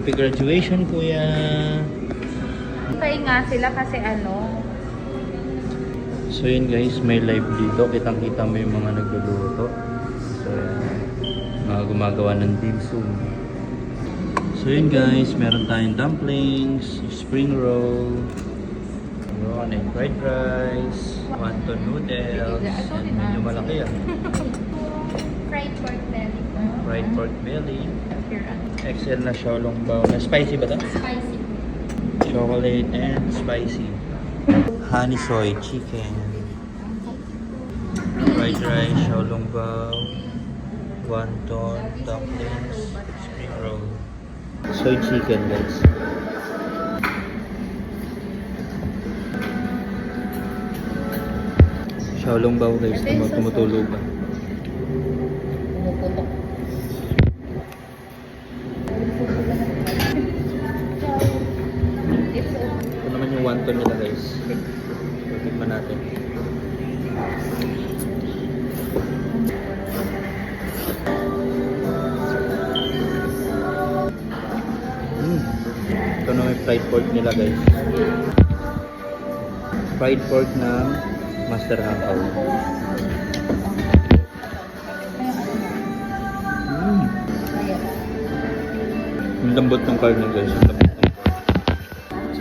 Happy graduation, kuya. Hintay nga sila kasi ano. So yun guys, may live dito. Kitang-kita mo yung mga nagluluto. So mga gumagawa ng dim sum. So yun guys, meron tayong dumplings, spring roll, yun, and fried rice, wonton noodles, and medyo malaki ah. Fried pork belly. Fried pork belly, Here, XL na xiaolong bao. Na spicy ba ito? spicy. Chocolate and spicy. Honey soy chicken. Fried rice, xiaolong bao, wonton, dumplings, spring roll. Soy chicken guys. Xiaolong bao guys, tumutulog pa. Pumuputok. Ito naman yung wonton nila guys. Tignan natin. Ito naman yung fried pork nila guys. Fried pork ng Master Hangkaw. Yung lambot ng karne guys. Yung lambot ng pork.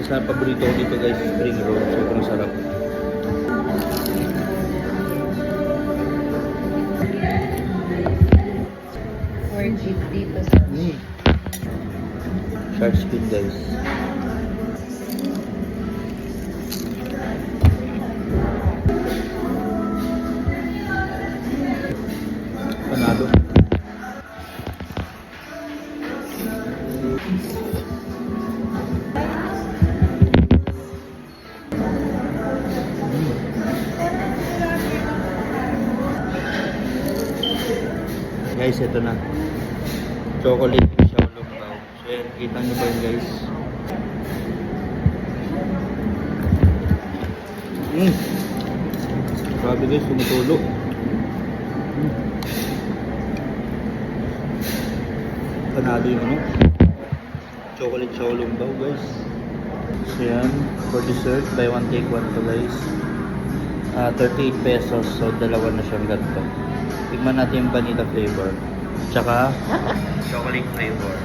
Sa paborito ko dito guys, spring roll. Sobrang sarap. Worth it dito sa... Shark squid guys. Panalo. Guys, ito na. Chocolate xiaolong bao. So yan, kita nyo ba yun guys? Grabe guys, tumutulo. Panalo yung ano? Chocolate xiaolong bao guys. So yan, for dessert, buy one take one to guys. 38 pesos, so dalawa na siyang ganito. Tignan natin yung vanilla flavor. Tsaka chocolate flavor.